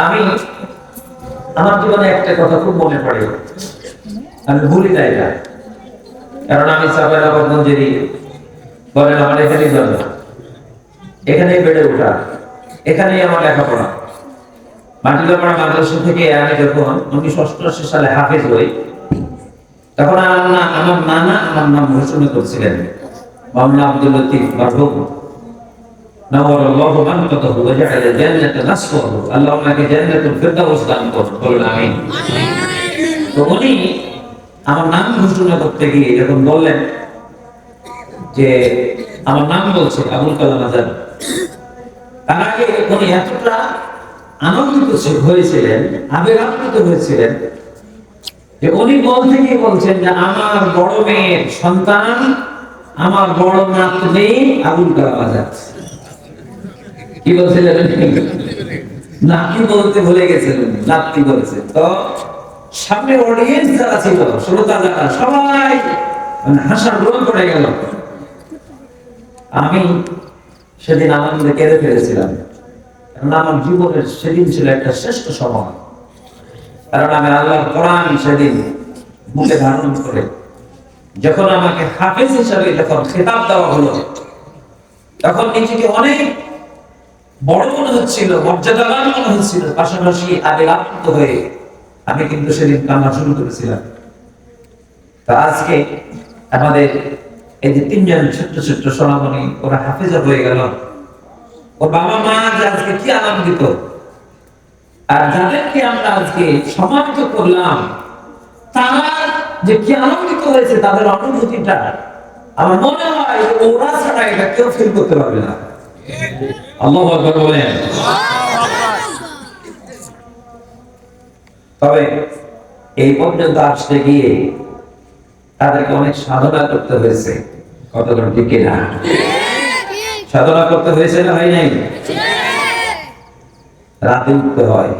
আমি আমার জীবনে একটা কথা খুব মনে পড়ে, আমি ভুলি না এটা, কারণ আমি চাঁপাইনবাবগঞ্জেরই, বলেন আমার এখানেই জন্ম, এখানেই বেড়ে ওঠা, এখানেই আমার লেখাপড়া। মাটিলাপাড়া মাদ্রাসা থেকে আমি যখন 1988 সালে হাফেজ হই, তখন আমার নানা আমার নাম ঘোষণা করছিলেন, মাওলানা আব্দুল লতিফ মারহুম নাওয়ারাল্লাহু মানকাতাহু ওয়া জাআলা জান্নাতা নাসফাহু, আল্লাহ ওনাকে জান্নাতুল ফিরদাউস দান করুন, বলুন আমিন। তো উনি আমার নাম ঘোষণা করতে গিয়ে যখন বললেন যে আমার নাম বলছে আবুল কালাম আজাদ, তার আগে উনি এতটা আনন্দিত হয়েছিলেন, আবেগান্বিত হয়েছিলেন যে উনি বলতে গিয়ে বলছেন যে আমার বড় মেয়ের সন্তান, আমার বড় নাতনি আবুল কালাম আজাদ। কি বলছিলেন? নাতি বলতে ভুলে গেছিলেন, নাতি বলেছেন। তো সামনে অডিয়েন্স যারা ছিল, শ্রোতা যারা, সবাই মানে হাসার রোল পড়ে গেল। আমি সেদিন আনন্দে কেঁদে ফেলেছিলাম, কারণ আমার জীবনের সেদিন ছিল একটা শ্রেষ্ঠ সময়। কারণ আমি আল্লাহর কোরআন সেদিন মুখে ধারণ করে যখন আমাকে হাফেজ হিসাবে যখন খেতাব দেওয়া হলো, তখন নিজেকে অনেক বড় মনে হচ্ছিল, মর্যাদাবান মনে হচ্ছিল, পাশাপাশি আবেগাপ্ত হয়ে আমি কিন্তু সেদিন কান্না শুরু করেছিলাম। তা আজকে আমাদের এই যে তিনজন ছোট্ট ছোট্ট সোনামণি, ওরা হাফেজা হয়ে গেল, ওর বাবা মা যে আজকে কি আনন্দিত, আর যাদেরকে আমরা আজকে সমাহিত করলাম তারা যে কি আনন্দিত হয়েছে, তাদের অনুভূতিটা আমার মনে হয় ওরা ছাড়া এটা কেউ ফিল করতে পারবে না। আল্লাহু আকবার বলেন। তবে এই পর্যন্ত আসতে গিয়ে তাদেরকে অনেক সাধনা করতে হয়েছে, কতক্ষণ ঠিক না? সাধনা করতে হয়েছে না হয় নাই? রাতে উঠতে হয়,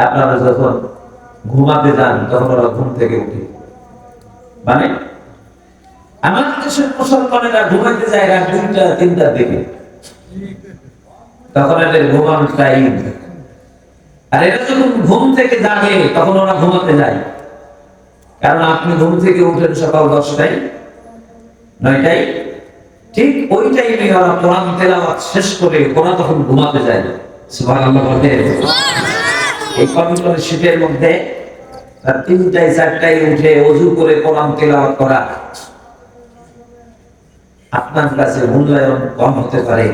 আপনারা যখন ঘুমাতে যান তখন ওরা ঘুম থেকে উঠে, মানে আমার দেশের মুসলমানেরা ঘুমাইতে যায় রাত 2টা-3টার দিকে, তখন এদের ঘুমানোর টাইম। আর এরা যখন ঘুম থেকে জাগে তখন ওরা ঘুমাতে যায়, কারণ আপনি ঘুম থেকে উঠেন সকাল 10টায় 9টায়, ঠিক ওই টাইমে ওরা কোরআন তেলাওয়াত শেষ করে ওরা তখন ঘুমাতে যায়। সুবহানাল্লাহ বলতে এই কমিশনের শীতের মধ্যে 3টায়-4টায় উঠে ওযু করে কোরআন তেলাওয়াত করা আপনার কাছে মূল্যায়ন কম হতে পারে,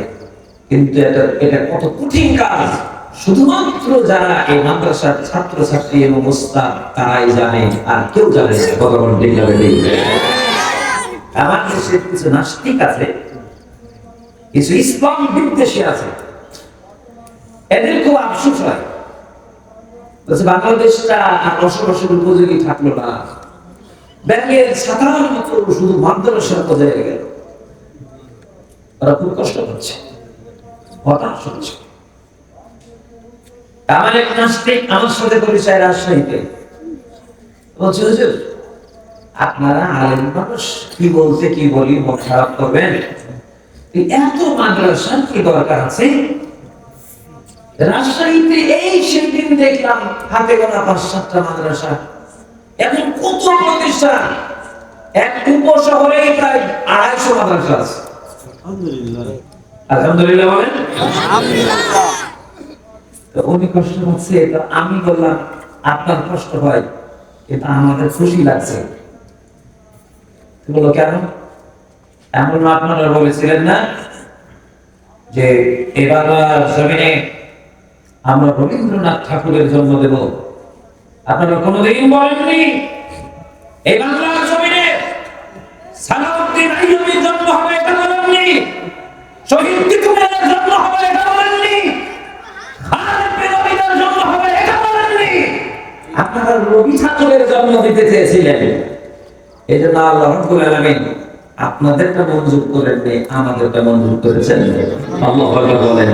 কিন্তু এটা কত কঠিন কাজ শুধুমাত্র যারা এই মাদ্রাসার ছাত্র ছাত্রী এবং ওস্তাদ তারাই জানে, আর কেউ জানে না। কতক্ষণ ঠিক যাবে? আমার দেশে কিছু নাস্তিক আছে, কিছু ইসলাম বিদ্বেষী আছে, এদের খুব আফসোস হয়, বাংলাদেশটা আর বসবাসের উপযোগী থাকলো না, ব্যাংকের সাধারণ মতো শুধু মাদ্রাসার পর্যায়ে গেল। ওরা খুব কষ্ট করছে, হতাশ হচ্ছে। আমার এক নাস্তিক আমার সাথে পরিচয় রাজশাহীতে, বলছে হুজুর আপনারা আলেম মানুষ, কি বলতে কি বলি মন খারাপ করবেন, এত মাদ্রাসার কি দরকার আছে? রাজশাহীতে এই সেদিন দেখলাম হাতে গোনা 5-7টা মাদ্রাসা, এখন কত প্রতিষ্ঠান, এক উপশহরে প্রায় 250 মাদ্রাসা আছে। আলহামদুলিল্লাহ বলেন। তো উনি কষ্ট হচ্ছে, তো আমি বললাম আপনার কষ্ট হয়, কিন্তু আমাদের খুশি লাগছে। বললো কেন? এমন আপনারা বলেছিলেন না যে এবার জমিনে আমরা রবীন্দ্রনাথ ঠাকুরের জন্ম দেব? আপনারা কোনোদিন বলেননি এই বাংলার জমিনে সালাউদ্দিন আইয়ুবীর জন্ম হবে, এটা বলেননি। শহীদ তিতুমিরের জন্ম হবে, এটা বলেননি। খালেদ বিন ওলীদের জন্ম হবে, এটা বলেননি। আপনারা রবি ঠাকুরের জন্ম দিতে চেয়েছিলেন, এই জন্য আল্লাহ রাব্বুল আলামিন আপনাদেরটা মঞ্জুর করেননি, আমাদেরটা মঞ্জুর করেছেন। আল্লাহু আকবার বলেন।